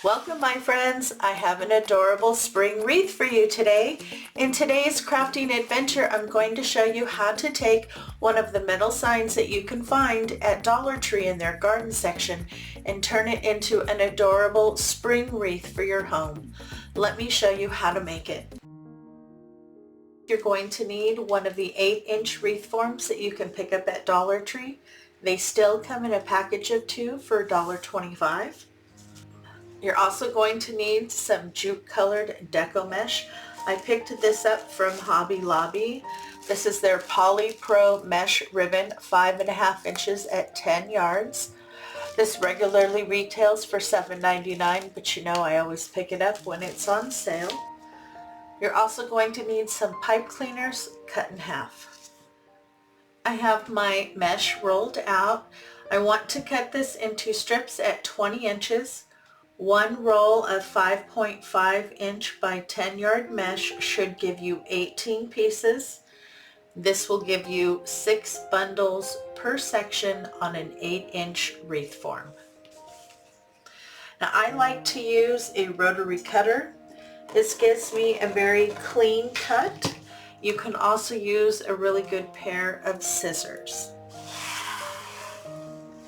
Welcome my friends, I have an adorable spring wreath for you today. In today's crafting adventure, I'm going to show you how to take one of the metal signs that you can find at Dollar Tree in their garden section and turn it into an adorable spring wreath for your home. Let me show you how to make it. You're going to need one of the 8-inch wreath forms that you can pick up at Dollar Tree. They still come in a package of 2 for $1.25. You're also going to need some jute colored Deco mesh. I picked this up from Hobby Lobby. This is their Poly Pro mesh ribbon, 5.5 inches at 10 yards. This regularly retails for $7.99, but you know I always pick it up when it's on sale. You're also going to need some pipe cleaners cut in half. I have my mesh rolled out. I want to cut this into strips at 20 inches. One roll of 5.5 inch by 10 yard mesh should give you 18 pieces. This will give you 6 bundles per section on an 8-inch wreath form. Now I like to use a rotary cutter. This gives me a very clean cut. You can also use a really good pair of scissors.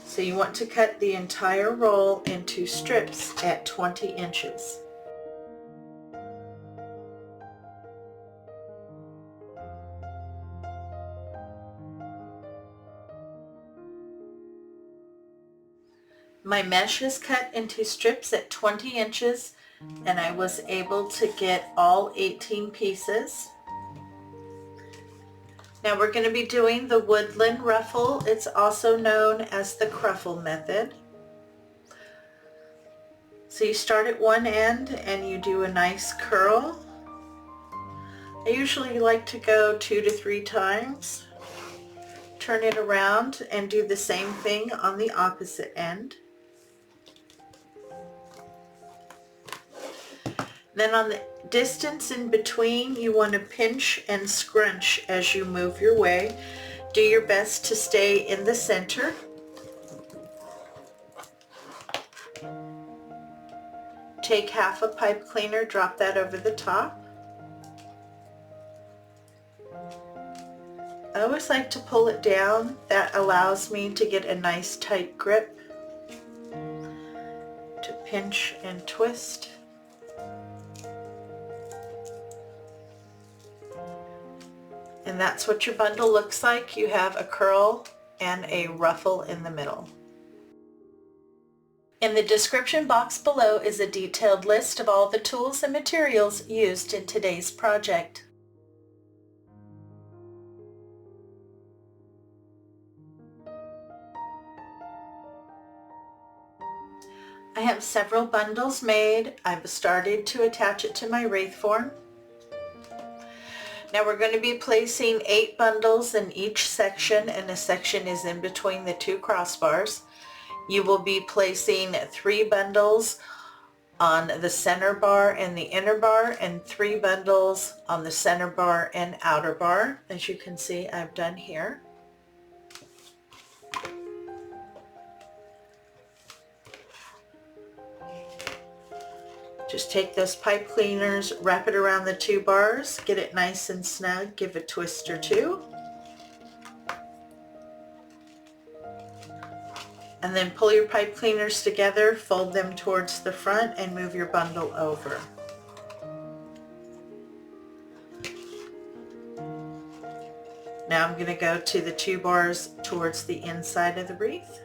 So you want to cut the entire roll into strips at 20 inches. My mesh is cut into strips at 20 inches and I was able to get all 18 pieces. Now we're going to be doing the woodland ruffle. It's also known as the cruffle method. So you start at one end and you do a nice curl. I usually like to go 2 to 3 times. Turn it around and do the same thing on the opposite end. Then on the distance in between, you want to pinch and scrunch as you move your way. Do your best to stay in the center. Take half a pipe cleaner, drop that over the top. I always like to pull it down. That allows me to get a nice tight grip to pinch and twist. And that's what your bundle looks like. You have a curl and a ruffle in the middle. In the description box below is a detailed list of all the tools and materials used in today's project. I have several bundles made. I've started to attach it to my wreath form. Now we're going to be placing 8 bundles in each section, and a section is in between the 2 crossbars. You will be placing 3 bundles on the center bar and the inner bar, and 3 bundles on the center bar and outer bar, as you can see I've done here. Just take those pipe cleaners, wrap it around the 2 bars, get it nice and snug, give a twist or 2. And then pull your pipe cleaners together, fold them towards the front, and move your bundle over. Now I'm going to go to the 2 bars towards the inside of the wreath.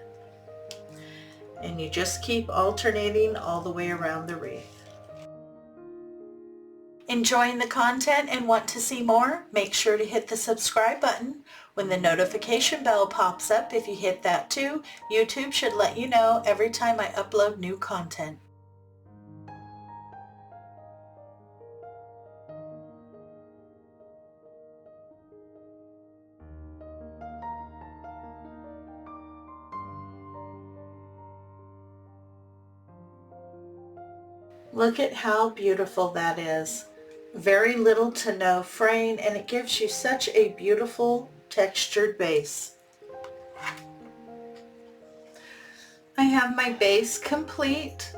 And you just keep alternating all the way around the wreath. Enjoying the content and want to see more? Make sure to hit the subscribe button. When the notification bell pops up, if you hit that too, YouTube should let you know every time I upload new content. Look at how beautiful that is. Very little to no fraying, and it gives you such a beautiful textured base. I have my base complete,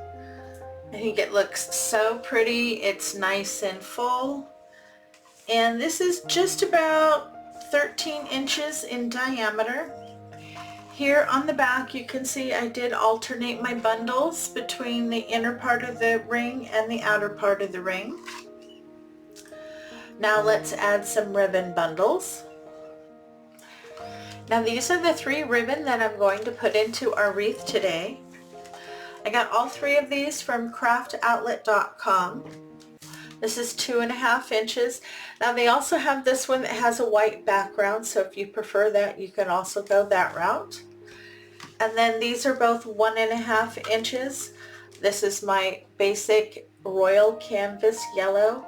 I think it looks so pretty. It's nice and full. And this is just about 13 inches in diameter. Here on the back you can see I did alternate my bundles between the inner part of the ring and the outer part of the ring. Now let's add some ribbon bundles. Now these are the 3 ribbon that I'm going to put into our wreath today. I got all 3 of these from craftoutlet.com. This is 2.5 inches. Now they also have this one that has a white background, so if you prefer that, you can also go that route. And then these are both 1.5 inches. This is my basic royal canvas yellow,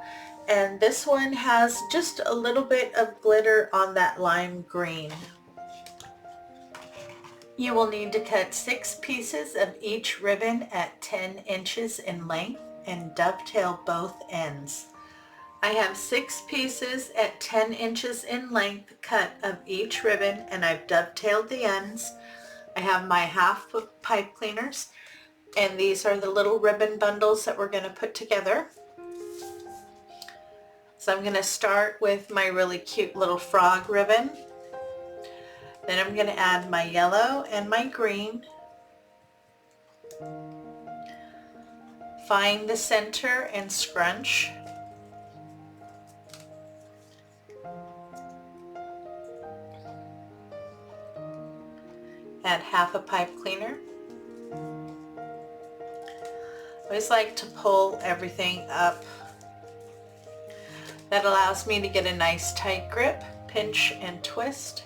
and this one has just a little bit of glitter on that lime green. You will need to cut 6 pieces of each ribbon at 10 inches in length and dovetail both ends. I have 6 pieces at 10 inches in length cut of each ribbon, and I've dovetailed the ends. I have my half pipe cleaners, and these are the little ribbon bundles that we're going to put together. So I'm going to start with my really cute little frog ribbon. Then I'm going to add my yellow and my green. Find the center and scrunch. Add half a pipe cleaner. I always like to pull everything up. That allows me to get a nice tight grip, pinch and twist.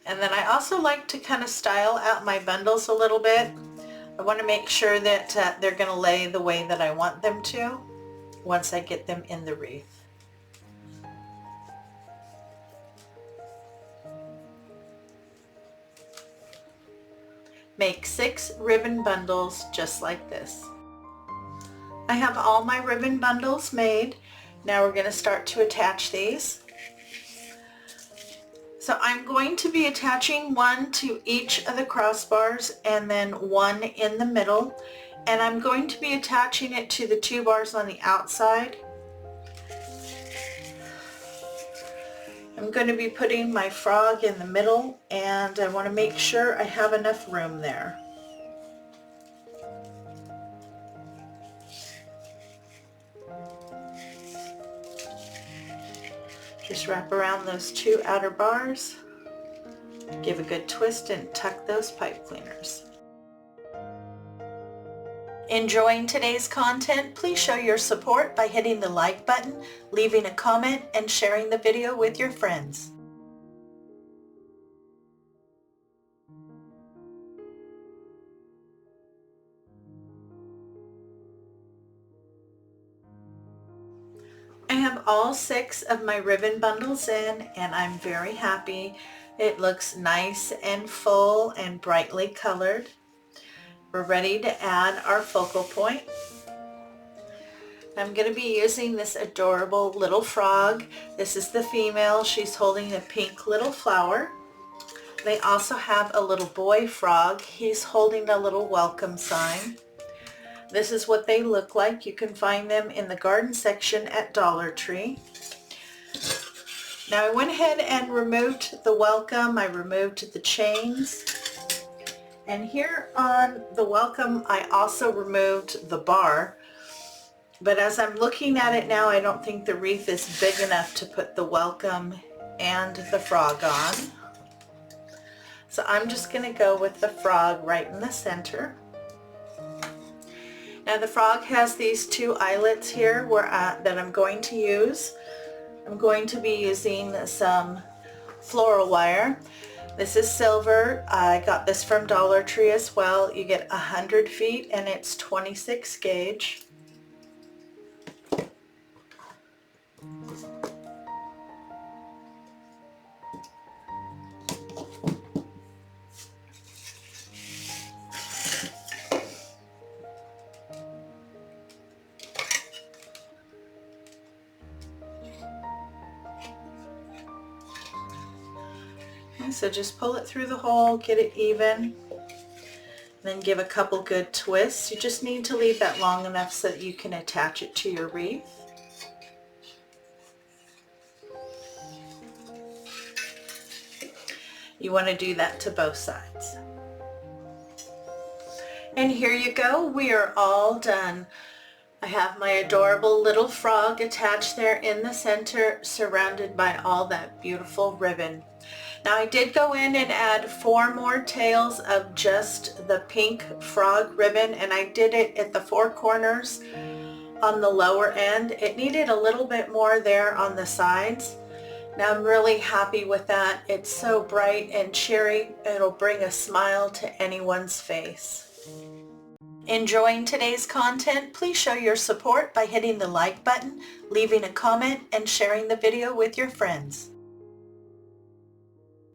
And then I also like to kind of style out my bundles a little bit. I want to make sure that they're going to lay the way that I want them to once I get them in the wreath. Make 6 ribbon bundles just like this. I have all my ribbon bundles made. Now we're going to start to attach these. So I'm going to be attaching one to each of the crossbars and then one in the middle, and I'm going to be attaching it to the 2 bars on the outside. I'm going to be putting my frog in the middle, and I want to make sure I have enough room there. Just wrap around those 2 outer bars, give a good twist, and tuck those pipe cleaners. Enjoying today's content? Please show your support by hitting the like button, leaving a comment, and sharing the video with your friends. I have all 6 of my ribbon bundles in, and I'm very happy. It looks nice and full and brightly colored. We're ready to add our focal point. I'm going to be using this adorable little frog. This is the female. She's holding a pink little flower. They also have a little boy frog. He's holding a little welcome sign. This is what they look like. You can find them in the garden section at Dollar Tree. Now I went ahead and removed the welcome. I removed the chains. And here on the welcome, I also removed the bar. But as I'm looking at it now, I don't think the wreath is big enough to put the welcome and the frog on. So I'm just going to go with the frog right in the center. Now the frog has these 2 eyelets here that I'm going to use. I'm going to be using some floral wire. This is silver. I got this from Dollar Tree as well. You get 100 feet and it's 26 gauge. So just pull it through the hole, get it even, Then give a couple good twists. You just need to leave that long enough so that you can attach it to your wreath. You want to do that to both sides. And here you go, we are all done. I have my adorable little frog attached there in the center, surrounded by all that beautiful ribbon. Now I did go in and add 4 more tails of just the pink frog ribbon, and I did it at the 4 corners on the lower end. It needed a little bit more there on the sides. Now I'm really happy with that. It's so bright and cheery, it'll bring a smile to anyone's face. Enjoying today's content? Please show your support by hitting the like button, leaving a comment, and sharing the video with your friends.